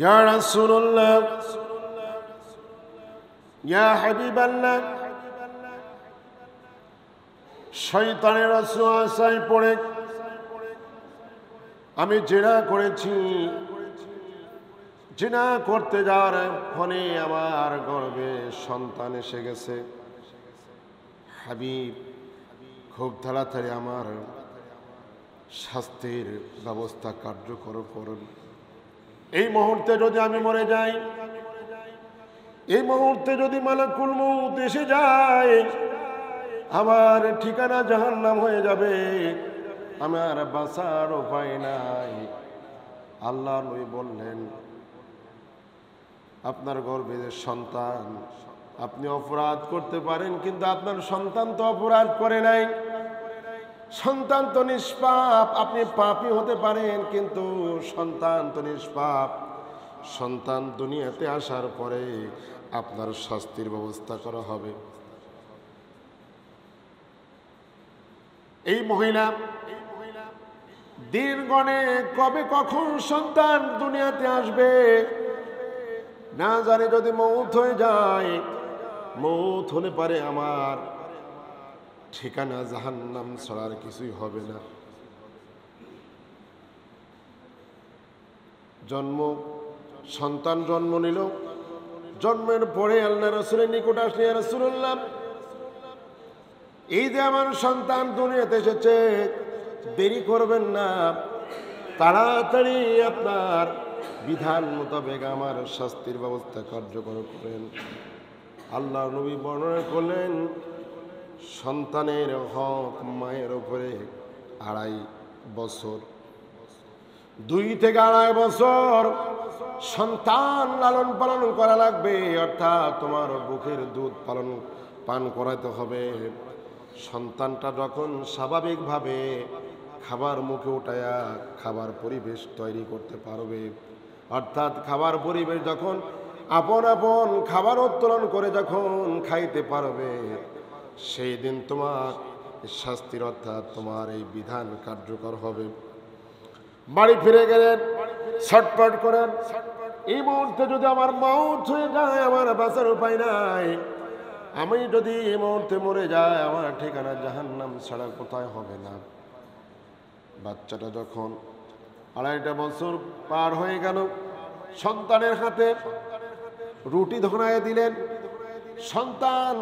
ইয়া রাসূলুল্লাহ, ইয়া হাবিবাল্লাহ, শয়তানের ওয়াসওয়াসায় পড়ে আমি জিনা করেছি। জিনা করতে যাওয়ার ফলে আমার গর্ভে সন্তান এসে গেছে। হাবিব, খুব তাড়াতাড়ি আমার শাস্তির ব্যবস্থা কার্যকর করুন। এই মুহূর্তে যদি আমি মরে যাই, এই মুহূর্তে যদি মালাকুল মউত এসে যায়, আমার ঠিকানা জাহান্নাম হয়ে যাবে, আমার বাঁচার উপায় নাই। আল্লাহ নবী বললেন, আপনার গর্ভে যে সন্তান, আপনি অপরাধ করতে পারেন, কিন্তু আপনার সন্তান তো অপরাধ করে নাই। সন্তান তো নিষ্পাপ। আপনি পাপী হতে পারেন, কিন্তু সন্তান তো নিষ্পাপ। সন্তান দুনিয়াতে আসার পরে আপনার শাস্তির ব্যবস্থা করা হবে। এই মহিলা দিন গণে কবে কখন সন্তান দুনিয়াতে আসবে না জানে। যদি মউত হয়ে যায়, মউত হলে পারে আমার ঠিকানা জাহান্নাম ছাড়ার কিছুই হবে না। সন্তান জন্ম নিল। জন্মের পরে আল্লাহ রাসূলের নিকট আসলে, ইয়া রাসূলুল্লাহ, এই যে আমার সন্তান দুনিয়াতে এসেছে, দেরি করবেন না, তাড়াতাড়ি আপনার বিধান মোতাবেক আমার শাস্তির ব্যবস্থা কার্যকর করেন। আল্লাহ নবী বর্ণনা করলেন, সন্তানের হক মায়ের উপরে 2.5 বছর, 2 থেকে 2.5 বছর সন্তান লালন পালন করা লাগবে। অর্থাৎ তোমার বুকের দুধ পান করাতে হবে। সন্তানটা যখন স্বাভাবিকভাবে খাবার মুখে উঠায়া খাবার পরিবেশ তৈরি করতে পারবে, অর্থাৎ খাবার পরিবেশ যখন আপন আপন খাবার উত্তোলন করে যখন খাইতে পারবে, সেই দিন তোমার শাস্তির অর্থাৎ তোমার এই বিধান কার্যকর হবে। বাড়ি ফিরে গেলেন, ছটফট করেন, এই মুহূর্তে যদি আমার মউত হয়ে যায়, আমার বাঁচার উপায় নাই। আমি যদি এই মুহূর্তে মরে যায়, আমার ঠিকানা জাহান্নাম ছাড়া কোথায় হবে না। বাচ্চাটা যখন 2.5 বছর পার হয়ে গেল, সন্তানের হাতে রুটি ধরায় দিলেন। সন্তান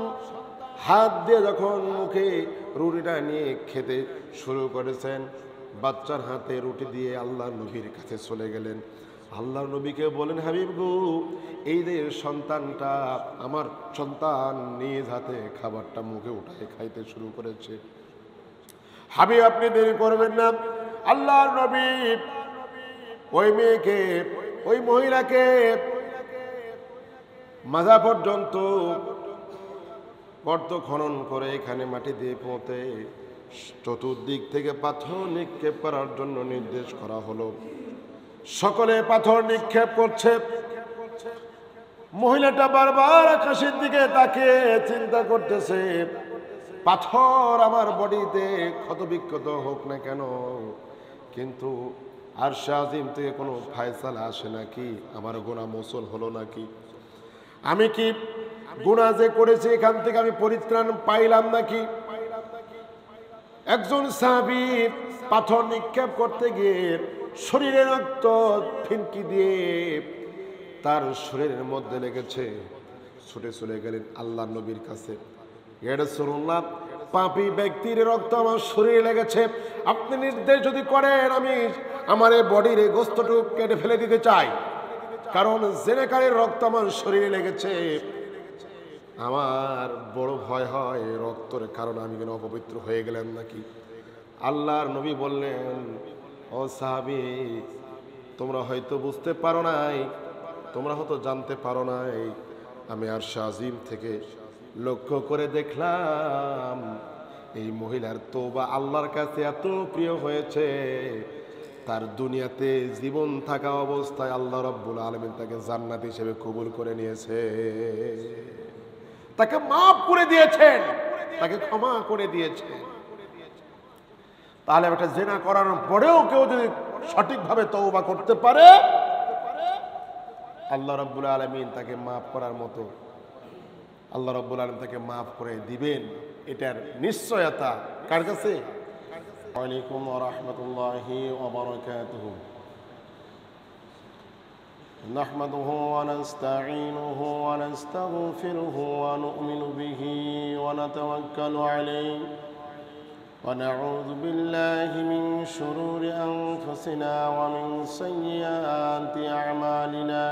হাত দিয়ে যখন মুখে রুটিটা নিয়ে খেতে শুরু করেছেন, বাচ্চার হাতে রুটি দিয়ে আল্লাহ নবীর কাছে চলে গেলেন। আল্লাহ নবীকে বলেন, হাবিব গো, এই যে সন্তানটা, আমার সন্তান নিজ হাতে খাবারটা মুখে উঠায় খাইতে শুরু করেছে। হাবিব, আপনি দেরি করবেন না। আল্লাহর নবী ওই মেয়েকে, ওই মহিলাকে মাজা পর্যন্ত গর্ত খনন করে এখানে মাটি দিয়ে পুঁতে চতুর্দিক থেকে পাথর নিক্ষেপ করার জন্য নির্দেশ করা হলো। সকলে পাথর নিক্ষেপ করছে। মহিলাটা বারবার আকাশের দিকে তাকিয়ে চিন্তা করতেছে, পাথর আমার বডিতে ক্ষতবিক্ষত হোক না কেন, কিন্তু আরশে আজিম থেকে কোনো ফায়সালা আসে নাকি? আমার গুনাহ মোচন হলো নাকি? আমি কি গুনাহ যে করেছি এখান থেকে আমি পরিত্রাণ পাইলাম নাকি? একজন সাহাবী পাথর নিক্ষেপ করতে গিয়ে শরীরে রক্ত ফিনকি দিয়ে তার শরীরের মধ্যে লেগেছে। ছুটে চলে গেলেন আল্লাহর নবীর কাছে, ইয়া রাসূলুল্লাহ, পাপী ব্যক্তির রক্ত আমার শরীরে লেগেছে, আপনি নির্দেশ যদি করেন আমি আমার এই বডির এই গোস্তটুকু কেটে ফেলে দিতে চাই, কারণ জেনাকারীর রক্ত আমার শরীরে লেগেছে। আমার বড় ভয় হয় রক্তের কারণে আমি কেন অপবিত্র হয়ে গেলাম নাকি। আল্লাহর নবী বললেন, ও সাহাবী, তোমরা হয়তো বুঝতে পারো নাই, তোমরা হয়তো জানতে পারো নাই, আমি আরশে আজিম থেকে লক্ষ্য করে দেখলাম এই মহিলার তওবা আল্লাহর কাছে এত প্রিয় হয়েছে, তার দুনিয়াতে জীবন থাকা অবস্থায় আল্লাহ রাব্বুল আলামিন তাকে জান্নাত হিসেবে কবুল করে নিয়েছে, তাকে মাফ করে দিয়েছেন, তাকে ক্ষমা করে দিয়েছেন। তাহলে একটা জিনা করার পরেও কেউ যদি সঠিকভাবে তওবা করতে পারে, আল্লাহ রাব্বুল আলামিন তাকে মাফ করার মতো আল্লাহ রাব্বুল আলামিন তাকে মাফ করে দিবেন, এটার নিশ্চয়তা কার কাছে? ওয়ালাইকুম ওয়া রাহমাতুল্লাহি ওয়া বারাকাতুহু। نحمده ونستعينه ونستغفره ونؤمن به ونتوكل عليه ونعوذ بالله من شرور أنفسنا ومن سيئات أعمالنا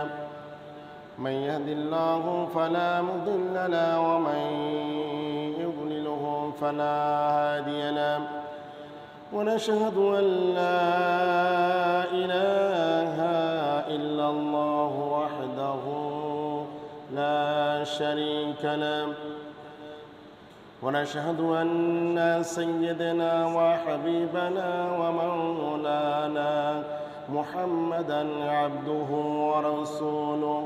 من يهد الله فلا مضل له ومن يضلله فلا هادي له ونشهد أن لا إله إلا الله وحده لا شريك له ونشهد أن سيدنا وحبيبنا ومولانا محمدا عبده ورسوله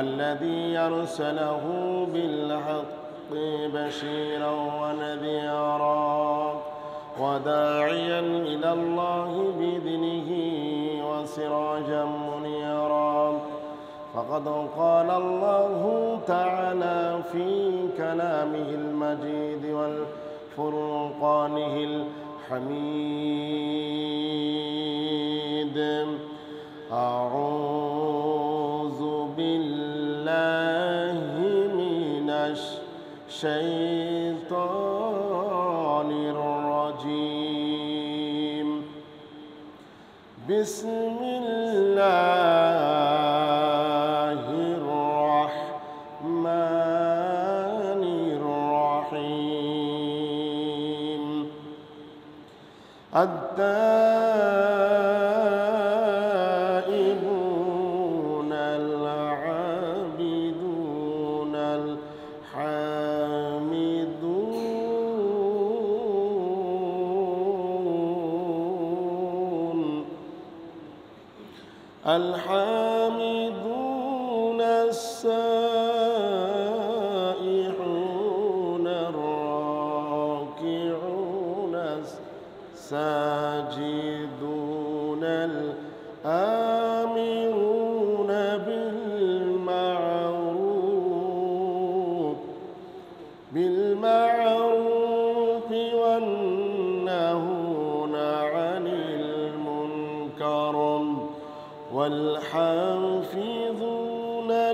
الذي أرسله بالحق بشيرا ونذيرا وداعيا إلى الله بإذنه وسراجا منيرا فقد قال الله تعالى في كلامه المجيد والفرقانه الحميد أعوذ بالله من الشيطان الرجيم بسم الله الرحمن الرحيم التائبون العابدون الحامدون السائحون الراكعون الساجدون الآمرون بالمعروف والنهون عن المنكر والحافظون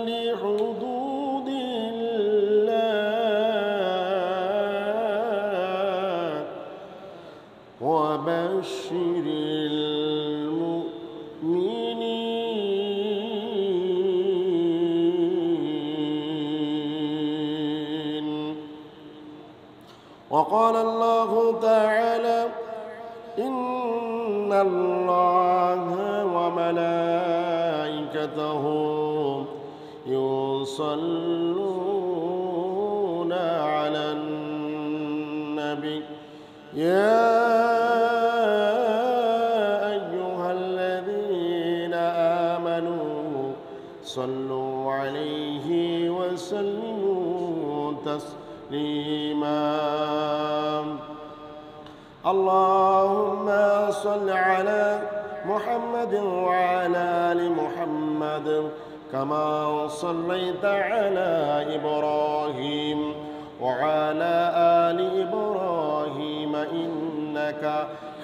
لحدود الله وبشر المؤمنين. وقال الله تعالى إن الله وملائكته يصلون على النبي يا أيها الذين آمنوا صلوا عليه وسلموا تسليما. اللهم صل على محمد وعلى آل محمد كما صليت على إبراهيم وعلى آل إبراهيم إنك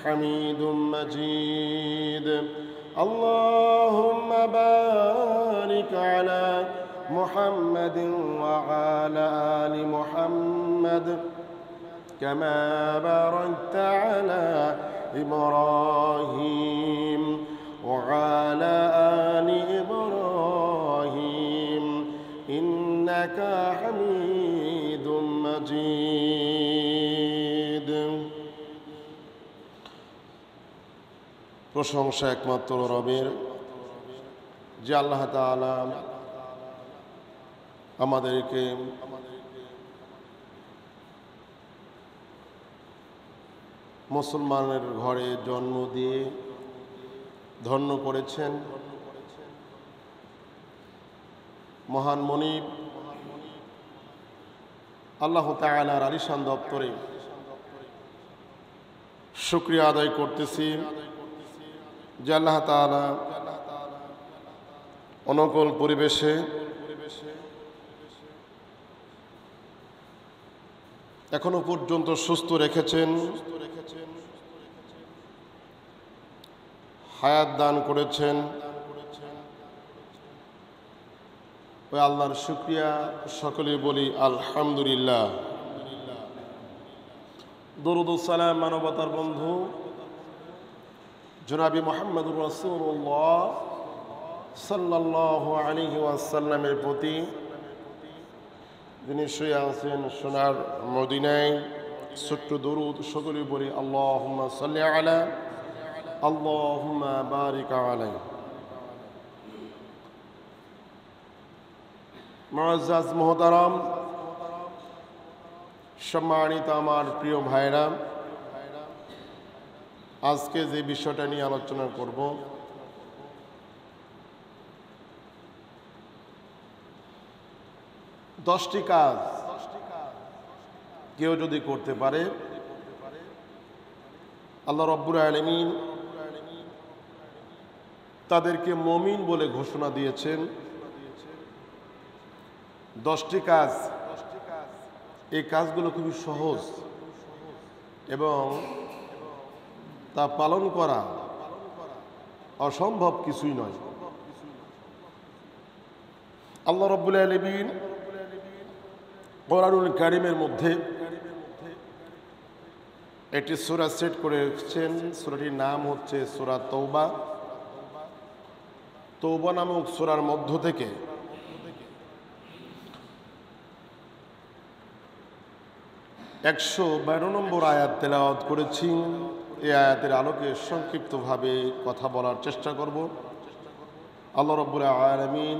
حميد مجيد. اللهم بارك على محمد وعلى آل محمد كما باركت على إبراهيم وعلى آل إبراهيم إنك حميد مجيد. প্রশংসা একমাত্র রবের, যে আল্লাহ তাআলা আমাদেরকে মুসলমানের ঘরে জন্ম দিয়ে ধন্য করেছেন। মহান মনিব আল্লাহ তাআলার আলিশান দপ্তরে শুকরিয়া আদায় করতেছি যে আল্লাহ তাআলা অনুকূল পরিবেশে এখনো পর্যন্ত সুস্থ রেখেছেন, হায়াত দান করেছেন। ওই আল্লাহর শুকরিয়া সকলেই বলি আলহামদুলিল্লাহ। দরুদ ও সালাম মানবতার বন্ধু জনাবি মুহাম্মদুর রাসূলুল্লাহ সাল্লাল্লাহু আলাইহি ওয়াসাল্লামের প্রতি, যিনি শুয়ে আছেন সোনার মদিনায়। ছোট্ট দরুদ সকলেই বলি আল্লাহুম্মা সাল্লি আলা, আল্লাহুম্মা বারিক আলাইহি। মুআজ্জাজ মুহতারাম, সম্মানিত আমার প্রিয় ভাইরা, আজকে যে বিষয়টা নিয়ে আলোচনা করব, দশটি কাজ কেউ যদি করতে পারে, আল্লাহ রাব্বুল আলামিন তাদেরকে মুমিন বলে ঘোষণা দিয়েছেন। 10টি কাজ, এই কাজগুলো খুবই সহজ এবং তা পালন করা অসম্ভব কিছুই নয়। আল্লাহ রাব্বুল আলামিন কোরআনুল কারীমের মধ্যে একটি সূরা সেট করে রেখেছেন। সূরাটির নাম হচ্ছে সূরা তওবা। তওবা নামক সূরার মধ্য থেকে 112 নম্বর আয়াত তেলাওয়াত করেছি। এই আয়াতের আলোকে সংক্ষিপ্তভাবে কথা বলার চেষ্টা করব। আল্লাহ রাব্বুল আলামিন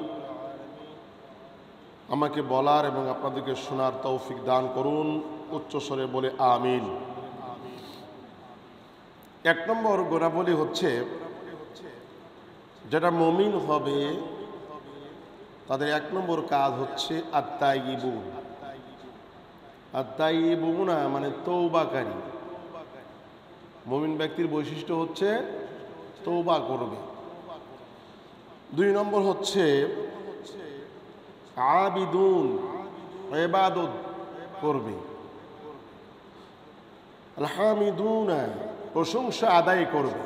আমাকে বলার এবং আপনাদেরকে শোনার তৌফিক দান করুন। উচ্চস্বরে বলে আমিন। 1 নম্বর গুণাবলী হচ্ছে, যেটা মুমিন হবে তাদের 1 নম্বর কাজ হচ্ছে আত-তাইয়িবুন। আত-তাইয়িবুনা মানে তওবাকারী। মুমিন ব্যক্তির বৈশিষ্ট্য হচ্ছে তওবা করবে। 2 নম্বর হচ্ছে আবিদুন, ইবাদত করবে। আল হামিদুনা, প্রশংসা আদায় করবে।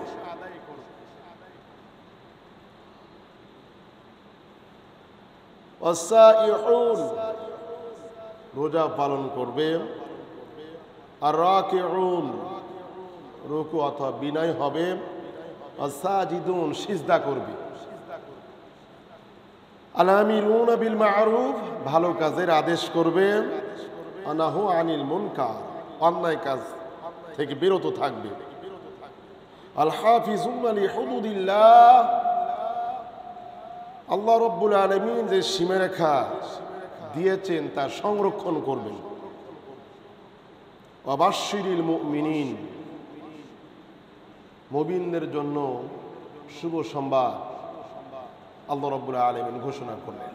ওয়াসাইহুন, রোজা পালন করবে। আর রাকিউন, রুকু অথবা বিনয় হবে। আর সাজিদুন, সিজদা করবে। আল আমিরুনা বিল মা'রুফ, ভালো কাজের আদেশ করবে। আনাহু আনিল মুনকার, অন্যায় কাজ থেকে বিরত থাকবে। আল হাফিজুনা লিহুদুদিল্লাহ, আল্লাহ রাব্বুল আলামিন যে সীমারেখা দিয়েছেন তা সংরক্ষণ করবেন। ওয়াবাশশিরিল মুমিনিন, মুমিনদের জন্য শুভ সংবাদ আল্লাহ রাব্বুল আলামিন ঘোষণা করলেন।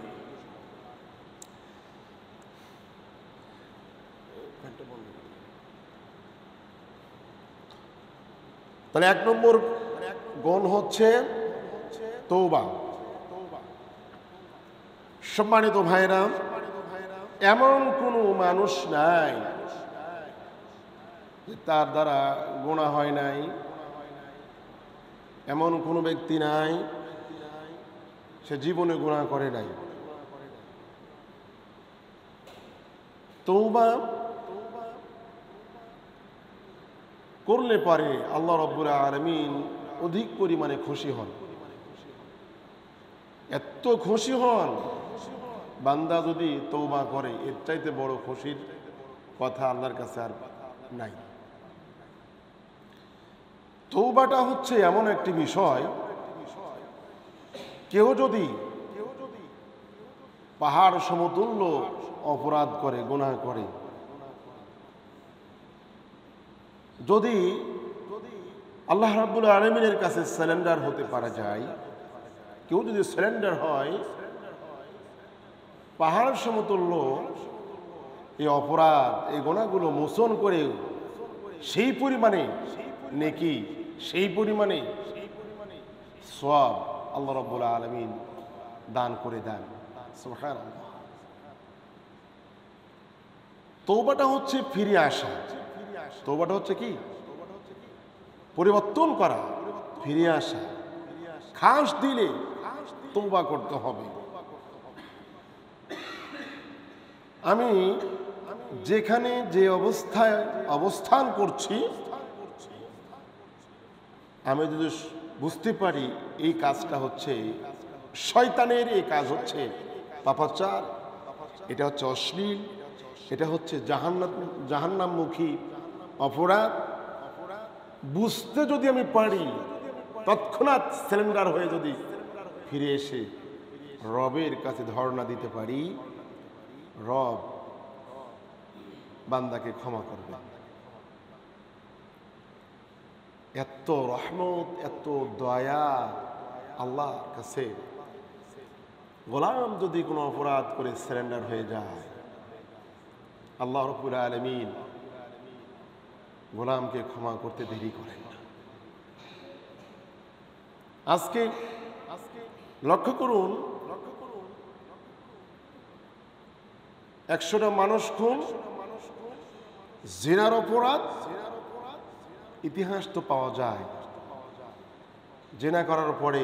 তাহলে 1 নম্বর গুণ হচ্ছে তওবা। সম্মানিত ভাইরা, এমন কোনো মানুষ নাই যে তার দ্বারা গুনাহ হয় নাই। এমন কোনো ব্যক্তি নাই সে জীবনে গুনাহ করে নাই। তওবা করলে পারে আল্লাহ রাব্বুল আলামিন অধিক পরিমাণে খুশি হন। এত খুশি হন, বান্দা যদি তওবা করে, এর চাইতে বড় খুশির কথা আল্লাহর কাছে আর নাই। তওবাটা হচ্ছে এমন একটি বিষয়, কেউ যদি পাহাড় সমতুল্য অপরাধ করে, গুনাহ করে, যদি আল্লাহ রাব্বুল আলামিনের কাছে সারেন্ডার হতে পারা যায়, কেউ যদি সারেন্ডার হয়, পাহাড় সমতুল্য এই অপরাধ, এই গুনাহগুলো মোচন করে সেই পরিমাণে নেকি, সেই পরিমাণে সওয়াব আল্লাহ রাব্বুল আলামিন দান করে দেন। সুবহানাল্লাহ। তওবাটা হচ্ছে ফিরে আসা। তওবাটা হচ্ছে কি? পরিবর্তন করা, ফিরে আসা। খাস দিলে তওবা করতে হবে। আমি যেখানে যে অবস্থায় অবস্থান করছি, আমি যদি বুঝতে পারি এই কাজটা হচ্ছে শয়তানের, এই কাজ হচ্ছে পাপাচার, এটা হচ্ছে অশ্লীল, এটা হচ্ছে জাহান্নামমুখী অপরাধ, বুঝতে যদি আমি পারি, তৎক্ষণাৎ সিলিন্ডার হয়ে যদি ফিরে এসে রবের কাছে ধর্ণা দিতে পারি, রব বান্দাকে ক্ষমা করবে। এত রহমত, এত দয়া আল্লাহর কাছে। গোলাম যদি কোনো অপরাধ করে সারেন্ডার হয়ে যায়, আল্লাহ রাব্বুল আলামিন গোলামকে ক্ষমা করতে দেরি করেন না। আজকে লক্ষ্য করুন, 100টা মানুষ খুন, জিনার অপরাধ, ইতিহাস তো পাওয়া যায়। জিনা করার পরে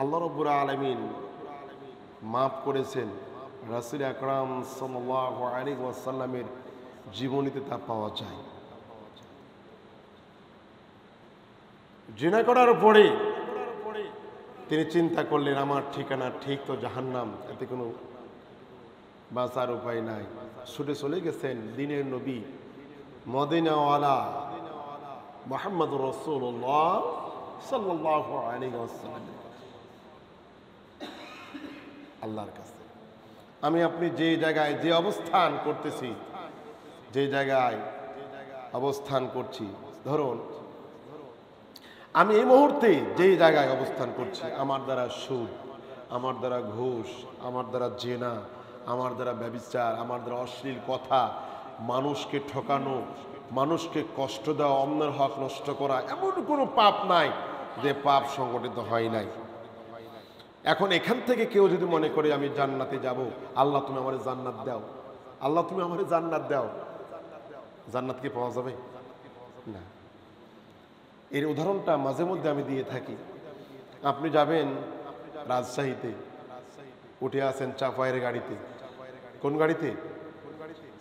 আল্লাহ রাব্বুল আলামিন মাফ করেছেন, রাসূল আকরাম সাল্লাল্লাহু আলাইহি ওয়াসাল্লামের জীবনীতে তা পাওয়া যায়। জিনা করার পরে তিনি চিন্তা করলেন, আমার ঠিকানা ঠিক তো জাহান্নাম, এতে কোনো বাঁচার উপায় নাই। ছুটে চলে গেছেন দ্বীনের নবী মদিনাওয়ালা মুহাম্মদুর রাসূলুল্লাহ সাল্লাল্লাহু আলাইহি ওয়াসাল্লাম আল্লাহর কাছে। আমি আপনি যে জায়গায় যে অবস্থান করতেছি, যে জায়গায় অবস্থান করছি, ধরুন আমি এই মুহূর্তে যেই জায়গায় অবস্থান করছি, আমার দ্বারা সুদ, আমার দ্বারা ঘুষ, আমার দ্বারা জেনা, আমার দ্বারা ব্যভিচার, আমার দ্বারা অশ্লীল কথা, মানুষকে ঠকানো, মানুষকে কষ্ট দেওয়া, অন্যের হক নষ্ট করা, এমন কোনো পাপ নাই যে পাপ সংগঠিত হয় নাই। এখন এখান থেকে কেউ যদি মনে করে আমি জান্নাতে যাব, আল্লাহ তুমি আমার জান্নাত দাও, আল্লাহ তুমি আমার জান্নাত দাও, জান্নাত কি পাওয়া যাবে? না। এর উদাহরণটা মাঝে মধ্যে আমি দিয়ে থাকি। আপনি যাবেন রাজশাহীতে, উঠে আসেন চাপায়ের গাড়িতে। কোন গাড়িতে?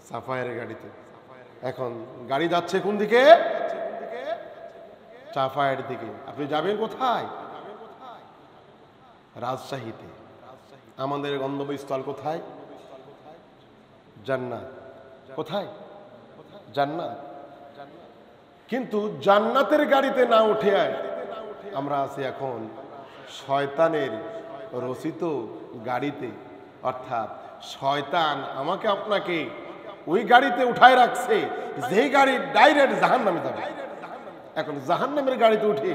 চাপায়ের গাড়িতে। এখন গাড়ি যাচ্ছে কোন দিকে? চাপায়ের দিকে। আপনি যাবেন কোথায়? রাজশাহীতে। আমাদের গন্তব্যস্থল কোথায়? জান্নাত। কোথায়? জান্নাত। কিন্তু জান্নাতের গাড়িতে না উঠে আমরা আছি এখন শয়তানের রচিত গাড়িতে, অর্থাৎ শয়তান আমাকে আপনাকে ওই গাড়িতে উঠায় রাখছে যেই গাড়ি ডাইরেক্ট জাহান্নামে যাবে। এখন জাহান্নামের গাড়িতে উঠে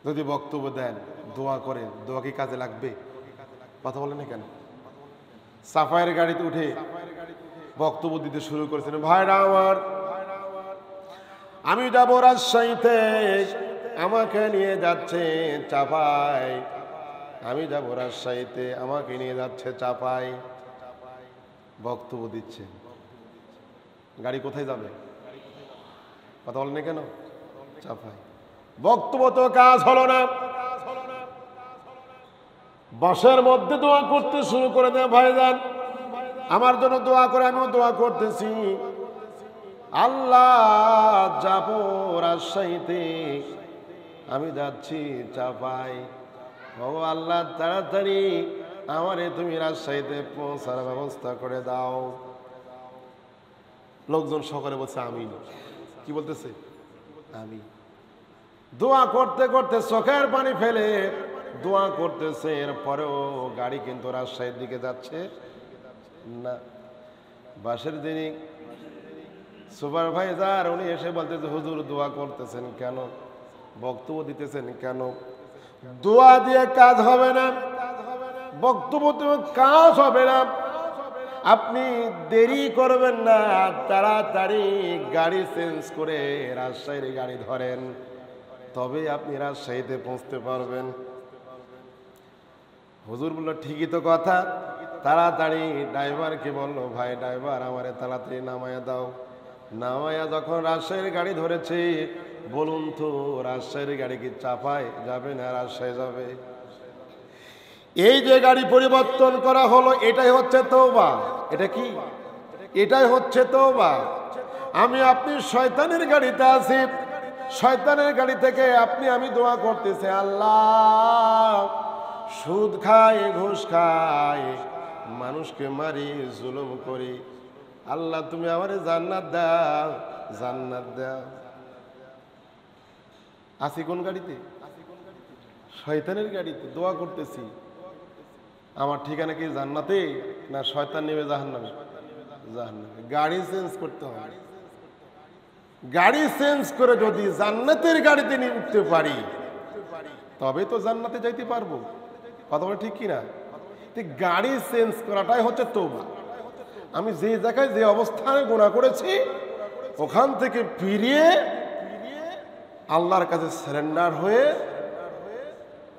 যদি বক্তব্য দেন, দোয়া করেন, দোয়া কি কাজে লাগবে? কথা বলেন না কেন? সাফায়ের গাড়িতে উঠে বক্তব্য দিতে শুরু করেছেন, ভাইরা আমার, আমি যাব রাজশাহীতে, আমাকে নিয়ে যাচ্ছে চাপাই, আমি যাব রাজশাহীতে, আমাকে নিয়ে যাচ্ছে চাপাই। বক্তব্য দিচ্ছেন, গাড়ি কোথায় যাবে? কথা বলেন না কেন? চাপাই। বক্তব্য তো কাজ হলো না, বাসের মধ্যে দোয়া করতে শুরু করে দেয়, ভাইজান আমার জন্য দোয়া করে, আমিও দোয়া করতেছি, আল্লাহ যাব রাজশাহীতে, আমি যাচ্ছি চাপাই, ও আল্লাহ তাড়াতাড়ি আমারে তুমি রাজশাহীতে পৌঁছার ব্যবস্থা করে দাও। লোকজন সকলে বলছে আমিন। কি বলতেছে? আমি। দোয়া করতে করতে চোখের পানি ফেলে দোয়া করতেছে, এরপরেও গাড়ি কিন্তু রাজশাহীর দিকে যাচ্ছে না। বাসের দিনই সুপারভাইজার উনি এসে বলতেছে, হুজুর দোয়া করতেছেন কেন, বক্তব্য দিতেছেন কেন? দোয়া দিয়ে কাজ হবে না, বক্তব্য দিয়ে কাজ হবে না। আপনি দেরি করবেন না, তাড়াতাড়ি গাড়ি চেঞ্জ করে রাজশাহীর গাড়ি ধরেন, তবে আপনি রাজশাহীতে পৌঁছতে পারবেন। হুজুর বলল ঠিকই তো কথা। তাড়াতাড়ি ড্রাইভারকে বলল, ভাই ড্রাইভার আমারে তাড়াতাড়ি নামায়া দাও। নামায়া যখন রাজশাহীর গাড়ি ধরেছে, বলুন তো রাজশাহীর গাড়ি কি চাপায় যাবে না রাজশাহী যাবে? এই যে গাড়ি পরিবর্তন করা হলো, এটাই হচ্ছে তওবা। এটা কি? এটাই হচ্ছে তওবা। আমি আপনি শয়তানের গাড়িতে আছি, শয়তানের গাড়ি থেকে আপনি আমি দোয়া করতেছি, আল্লাহ সুদ খাই, ঘুষ খাই, মানুষকে মারি, জুলুম করি, আল্লাহ তুমি আমারে জান্নাত দাও, জান্নাত দাও। আছি কোন গাড়িতে? শয়তানের গাড়িতে দোয়া করতেছি। আমার ঠিকানা কি জান্নাতে না শয়তান নেবে জাহান্নামে? জাহান্নামে। গাড়ি চেঞ্জ করতে হবে। গাড়ি চেঞ্জ করে যদি জান্নাতের গাড়িতে নিয়ে উঠতে পারি, তবে তো জান্নাতে যাইতে পারবো। কথা বলে ঠিক কিনা? গাড়ি চেঞ্জ করাটাই হচ্ছে তওবা। আমি যে জায়গায় যে অবস্থানে গুনাহ করেছি, ওখান থেকে ফিরিয়ে আল্লাহর কাছে সারেন্ডার হয়ে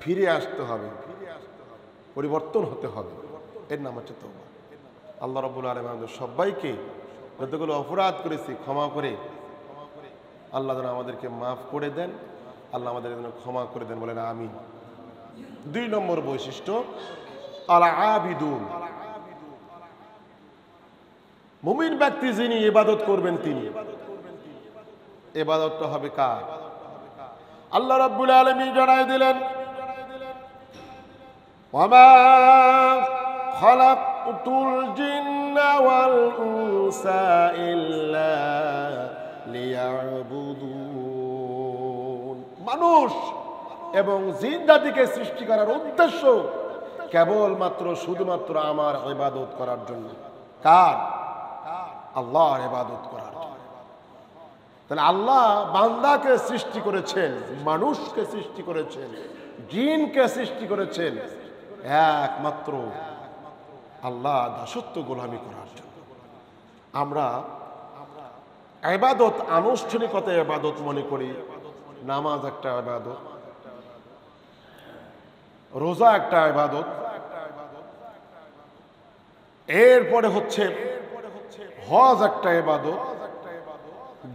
ফিরে আসতে হবে, পরিবর্তন হতে হবে। এর নাম হচ্ছে তওবা। আল্লাহ রাব্বুল আলামিন আমাদের সবাইকে যতগুলো অপরাধ করেছি ক্ষমা করে আল্লাহ যেন আমাদেরকে মাফ করে দেন, আল্লাহ আমাদের যেন ক্ষমা করে দেন, বলেন আমিন। 2 নম্বর বৈশিষ্ট্য, আল আবিদুন। মুমিন ব্যক্তি যিনি ইবাদত করবেন, তিনি ইবাদতটা হবে কার? আল্লাহ রাব্বুল আলামিন জানায় দিলেন, ওয়ামা খালাকতুল জিন্না ওয়াল ইনসা ইল্লা লিয়াবুদুন। মানুষ এবং জিন জাতিকে সৃষ্টি করার উদ্দেশ্য কেবলমাত্র শুধুমাত্র আমার ইবাদত করার জন্য। কার? আল্লাহর ইবাদত করার জন্য। তাহলে আল্লাহ বান্দাকে সৃষ্টি করেছেন, মানুষকে সৃষ্টি করেছেন, জিনকে সৃষ্টি করেছেন একমাত্র আল্লাহ দাসত্ব গোলামি করার জন্য। আমরা ইবাদত আনুষ্ঠানিকতা ইবাদত মনে করি। নামাজ একটা ইবাদত, রোজা একটা ইবাদত, এরপরে হচ্ছে হজ একটা ইবাদত,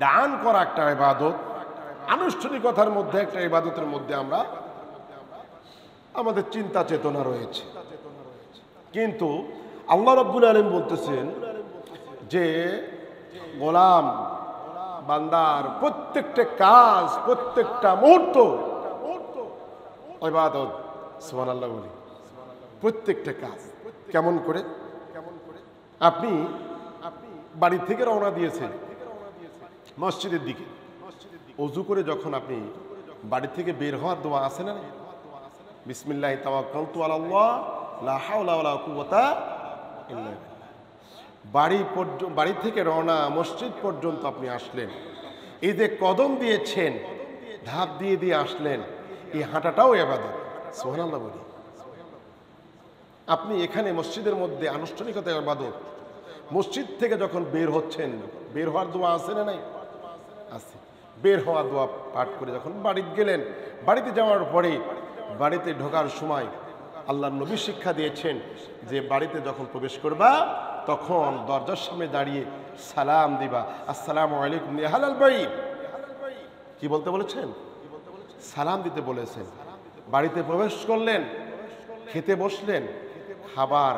দান করা একটা ইবাদত। আনুষ্ঠানিকতার মধ্যে একটা ইবাদতের মধ্যে আমরা আমাদের চিন্তা চেতনা রয়েছে। কিন্তু আল্লাহ রাব্বুল আলামিন বলতেছেন যে গোলাম বান্দার প্রত্যেকটা কাজ, প্রত্যেকটা মুহূর্ত ইবাদত। সুবহানাল্লাহ বলি। প্রত্যেকটা কাজ কেমন করে? আপনি বাড়ি থেকে রওনা দিয়েছেন মসজিদের দিকে, ওযু করে যখন আপনি বাড়ি থেকে বের হওয়ার দোয়া আছে না, বিসমিল্লাহি তাওয়াক্কালতু আলাল্লাহ লা হাওলা ওয়ালা কুওয়াতা ইল্লা বিল্লাহ। বাড়ি থেকে রওনা মসজিদ পর্যন্ত আপনি আসলেন, এই যে কদম দিয়েছেন, ধাপ দিয়ে দিয়ে আসলেন, এই হাঁটাটাও ইবাদত। সুবহানাল্লাহ বলি। আপনি এখানে মসজিদের মধ্যে আনুষ্ঠানিকতা ইবাদত। মসজিদ থেকে যখন বের হচ্ছেন, বের হওয়ার দোয়া আছে না নাই? আছে। বের হওয়ার দোয়া পাঠ করে যখন বাড়িতে গেলেন, বাড়িতে যাওয়ার পরে বাড়িতে ঢোকার সময় আল্লাহর নবী শিক্ষা দিয়েছেন যে বাড়িতে যখন প্রবেশ করবা তখন দরজার সামনে দাঁড়িয়ে সালাম দিবা, আসসালামু আলাইকুম ইয়া আহলাল বাইত। কি বলতে বলেছেন? সালাম দিতে বলেছেন। বাড়িতে প্রবেশ করলেন, খেতে বসলেন, খাবার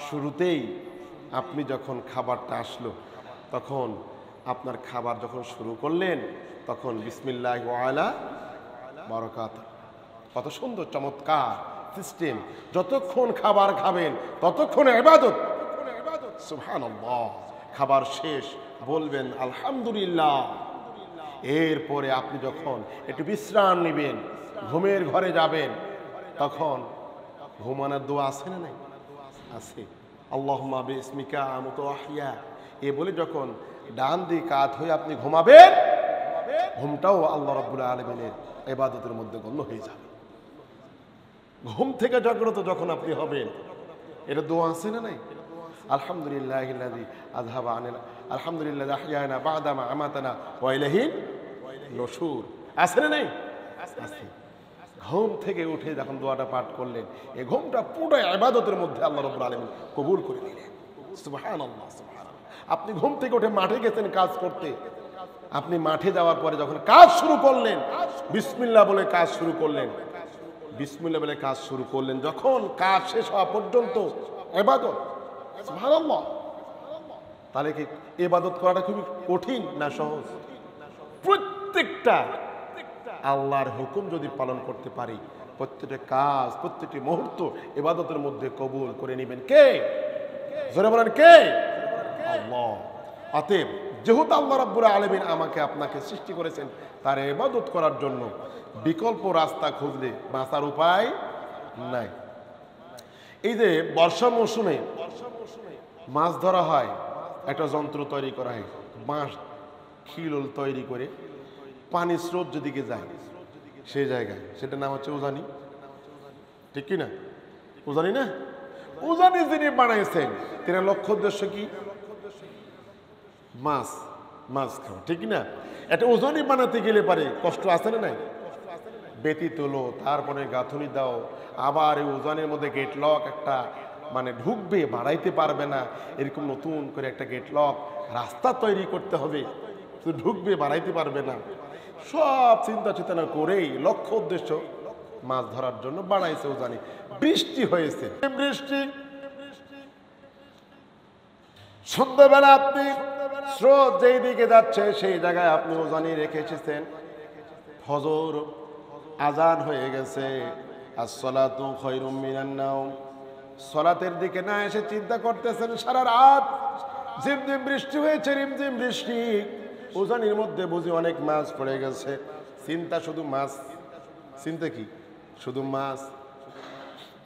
শুরুতেই আপনি যখন খাবারটা আসলো, তখন আপনার খাবার যখন শুরু করলেন, তখন বিসমিল্লাহি ওয়া আলা বারাকাতুহু। কত সুন্দর চমৎকার সিস্টেম। যতক্ষণ খাবার খাবেন ততক্ষণ ইবাদত। সুবহানাল্লাহ। খাবার শেষ বলবেন আলহামদুলিল্লাহ। এরপরে আপনি যখন একটু বিশ্রাম নেবেন, ঘুমের ঘরে যাবেন, তখন ঘুমানোর দোয়া আছে না নাই? আছে। আল্লাহুম্মা বিসমিকা আমুতু ওয়া আহইয়া, এ বলে যখন ডান দিক কাত হয়ে আপনি ঘুমাবেন, ঘুমটাও আল্লাহ রাব্বুল আলামিনের ইবাদতের মধ্যে গণ্য হয়ে যাবে। ঘুম থেকে জাগ্রত যখন আপনি হবেন, এটা দোয়া আছে না নাই? আলহামদুলিল্লাহিল্লাযী আযহাবা আনিনা, আলহামদুলিল্লাযী আহইয়ানা বা'দা মা আমাতানা ওয়া ইলাইহিন নুশুর। আছে না নাই? আছে। ঘুম থেকে উঠে যখন দোয়াটা পাঠ করলেন, এই ঘুমটা পুরো ইবাদতের মধ্যে আল্লাহ রাব্বুল আলামিন কবুল করে নিলেন। সুবহানাল্লাহ, সুবহানাল্লাহ। আপনি ঘুম থেকে উঠে মাঠে গেছেন কাজ করতে, আপনি মাঠে যাওয়ার পরে যখন কাজ শুরু করলেন, বিসমিল্লাহ বলে কাজ শুরু করলেন, বিসমিল্লাহ বলে কাজ শুরু করলেন, যখন কাজ শেষ হওয়া পর্যন্ত ইবাদত। সুবহানাল্লাহ। তাহলে কি ইবাদত করাটা খুবই কঠিন না সহজ? প্রত্যেকটা আল্লাহর হুকুম যদি পালন করতে পারি, প্রত্যেকটা কাজ, প্রত্যেকটি মুহূর্ত ইবাদতের মধ্যে কবুল করে নেবেন কে? জোরে বলেন কে? আল্লাহ। অতএব যেহেতু আল্লাহ রাব্বুল আলামিন আমাকে আপনাকে সৃষ্টি করেছেন তার ইবাদত করার জন্য, বিকল্প রাস্তা খুঁজলে বাঁচার উপায় নাই। এই যে বর্ষা মৌসুমে মাছ ধরা হয়, একটা যন্ত্র তৈরি করা হয়, বাঁশ খিলোল তৈরি করে পানি স্রোত যেদিকে যায় সেই জায়গায়, সেটার নাম হচ্ছে উজানি। ঠিক কি না? উজানি না? উজানি যিনি বানাইছেন তিনি লক্ষ্য উদ্দেশ্য কি? মাছ, মাছ খাওয়া। ঠিক না? একটা উজানি বানাতে গেলে পারে কষ্ট আছে না নাই? বেতি তোলো, তারপরে গাঁথুনি দাও, আবার এই উজানের মধ্যে গেট লক একটা মানে ঢুকবে, বাড়াইতে পারবে না, এরকম নতুন করে একটা গেট লক রাস্তা তৈরি করতে হবে, ঢুকবে বাড়াইতে পারবে না। সব চিন্তা চেতনা করেই লক্ষ্য উদ্দেশ্য মাছ ধরার জন্য বানাইছে উজানি। বৃষ্টি হয়েছে, বৃষ্টি সন্ধ্যাবেলা আপনি স্রোত যেই দিকে যাচ্ছে সেই জায়গায় আপনি উজানি রেখে এসেছেন, ফজর আজান হয়ে গেছে, আসসালাতু খায়রুম মিনান নাওম, সালাতের দিকে না এসে চিন্তা করতেছেন সারা রাত ঝিমঝিম বৃষ্টি হয়েছে, রিমঝিম বৃষ্টি, উজানির মধ্যে বুঝি অনেক মাছ পড়ে গেছে, চিন্তা শুধু মাছ, চিন্তা কি শুধু মাছ।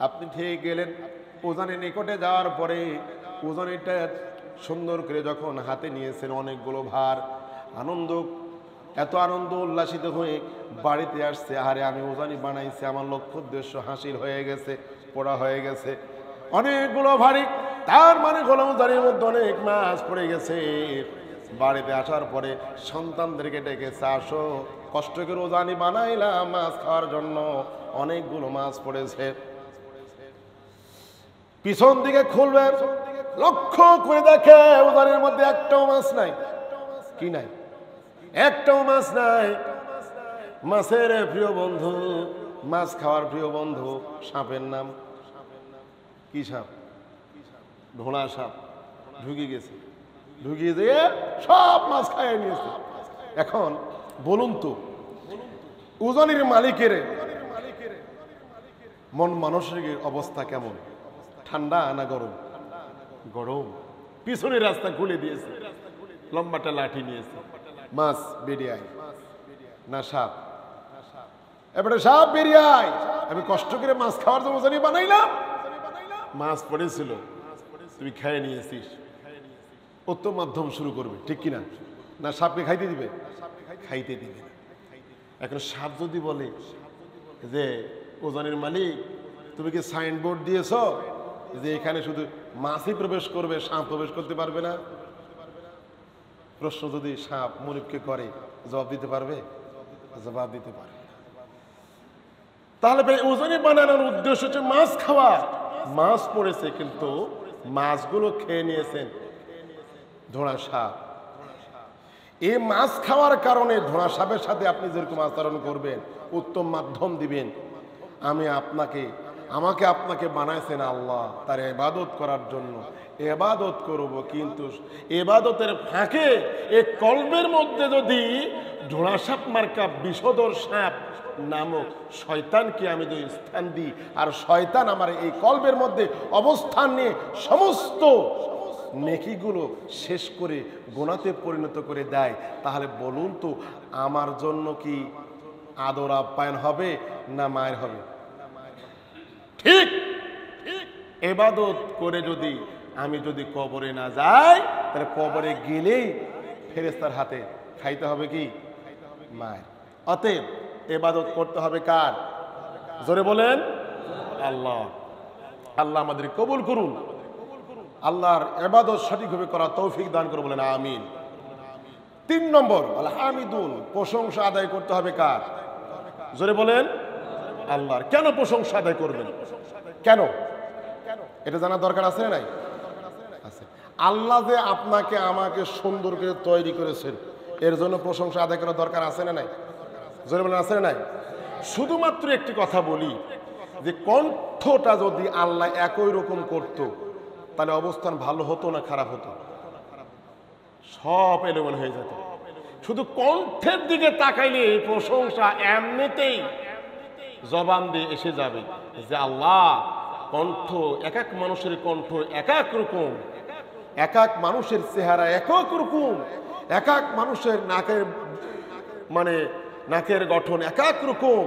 আপনি ঠিক গেলেন উজানির নিকটে, যাওয়ার পরে উজানিটা সুন্দর করে যখন হাতে নিয়েছেন, অনেকগুলো ভার, আনন্দ, এত আনন্দ উল্লাসিত হয়ে বাড়িতে আসছে, আরে আমি উজানি বানাইছি, আমার লক্ষ্য উদ্দেশ্য হাসিল হয়ে গেছে, পড়া হয়ে গেছে, অনেকগুলো ভারী, তার মানে হলো উজানির মধ্যে অনেক মাছ পড়ে গেছে। বাড়িতে আসার পরে সন্তানদেরকে ডেকেছে, আসো কষ্ট করে উজানি বানাইলাম মাছ খাওয়ার জন্য, অনেকগুলো মাছ পড়েছে। পিছন দিকে খুলবে, লক্ষ্য করে দেখে উজানির মধ্যে একটাও মাছ নাই। কি নাই? একটাও মাছ নাই। মাছের প্রিয় বন্ধু, মাছ খাওয়ার প্রিয় বন্ধু, সাপের নাম কি? সাপ, ঢোড়া সাপ ঢুকে গেছে, ঢুকিয়ে দিয়ে সব মাছ খাইয়ে নিয়েছে। এখন বলুন তো উজানির মালিকের মন মানসিক অবস্থা কেমন? ঠান্ডা না গরম? গরম। পিছনের রাস্তা খুলে দিয়েছে, লম্বাটা লাঠি নিয়েছে, মাছ বেরিয়ে আয় না সাপ, এবারে সাপ বেরিয়ে আয়। আমি কষ্ট করে মাছ খাওয়ার জন্য উজানি বানাইলাম, মাছ পড়েছিল, তুই খেয়ে নিয়েছিস, উত্তম মাধ্যম শুরু করবে। ঠিক কিনা? না সাপকে খাইতে দিবে? খাইতে দিবে না। এখন সাপ যদি বলে যে উজানির মালিক তুমি কি সাইনবোর্ড দিয়েছ যে এখানে শুধু মাছই প্রবেশ করবে, সাপ প্রবেশ করতে পারবে না? প্রশ্ন যদি সাপ মুনিবকে করে, জবাব দিতে পারবে? জবাব দিতে পারবে। তাহলে উজানি বানানোর উদ্দেশ্য হচ্ছে মাছ খাওয়া। মাছ পড়েছে কিন্তু মাছগুলো খেয়ে নিয়েছেন ধোঁড়া সাপ। এই মাছ খাওয়ার কারণে ধোঁড়া সাপের সাথে আপনি যেরকম আচরণ করবেন, উত্তম মাধ্যম দিবেন। আমাকে আপনাকে বানাইছেন আল্লাহ তার ইবাদত করার জন্য, ইবাদত করব, কিন্তু ইবাদতের ফাঁকে এই কলবের মধ্যে যদি ধোঁড়া সাপ মার্কা বিষধর সাপ নামক শয়তানকে আমি যদি স্থান দিই, আর শয়তান আমার এই কলবের মধ্যে অবস্থান নিয়ে সমস্ত নেকিগুলো শেষ করে গুনাতে পরিণত করে দেয়, তাহলে বলুন তো আমার জন্য কি আদর আপ্যায়ন হবে না মায়ের হবে? ঠিক ইবাদত করে আমি যদি কবরে না যাই, তাহলে কবরে গেলেই ফেরেশতার হাতে খাইতে হবে কি? মায়ের। অতএব ইবাদত করতে হবে কার? জোরে বলেন আল্লাহ। আল্লাহ আমাদের কবুল করুন, আল্লাহর ইবাদত সঠিকভাবে করার তৌফিক দান করে, বলেন আমিন। 3 নম্বর আল হামিদুন, প্রশংসা আদায় করতে হবে কার? জোরে বলেন আল্লাহর। কেন প্রশংসা আদায় করবেন? কেন? এটা জানার দরকার আছে না নাই? আছে। আল্লাহ যে আপনাকে আমাকে সুন্দর করে তৈরি করেছেন, এর জন্য প্রশংসা আদায় করার দরকার আছে না নাই? জোরে বলেন আছে না নাই? শুধুমাত্র একটি কথা বলি, যে কণ্ঠটা যদি আল্লাহ একই রকম করত, তাহলে অবস্থান ভালো হতো না খারাপ হতো? সব এলোমেলো হয়ে যেত। শুধু কণ্ঠের দিকে তাকাইলে এই প্রশংসা এমনিতেই জবান দিয়ে এসে যাবে যে আল্লাহ, কণ্ঠ এক এক মানুষের কণ্ঠ এক এক রকম, এক এক মানুষের চেহারা এক এক রকম, এক এক মানুষের নাকের গঠন এক এক রকম,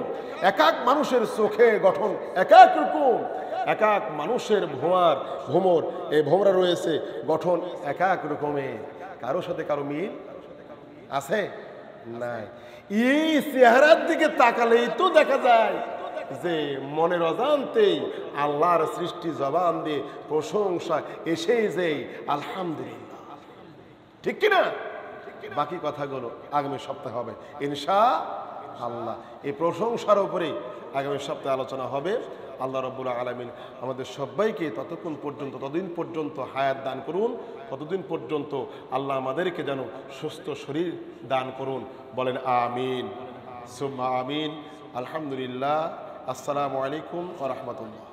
এক এক মানুষের চোখে গঠন এক এক রকম, এক এক মানুষের ভোমর এই ভোমরা রয়েছে গঠন এক এক রকমের। কারোর সাথে কারো মিল আছে নাই। এই চেহারার দিকে তাকালেই তো দেখা যায় যে মনের অজান্তেই আল্লাহর সৃষ্টি জবান দিয়ে প্রশংসা এসেই যে আলহামদুলিল্লাহ। ঠিক কিনা? বাকি কথাগুলো আগামী সপ্তাহে হবে ইনশাআল্লাহ। এই প্রশংসার উপরে আগামী সপ্তাহে আলোচনা হবে। আল্লাহ রাব্বুল আলামিন আমাদের সবাইকে ততদিন পর্যন্ত হায়াত দান করুন, ততদিন পর্যন্ত আল্লাহ আমাদেরকে যেন সুস্থ শরীর দান করুন। বলেন আমিন সুম্মা আমিন। আলহামদুলিল্লাহ। আসসালামু আলাইকুম ওয়া রাহমাতুল্লাহ।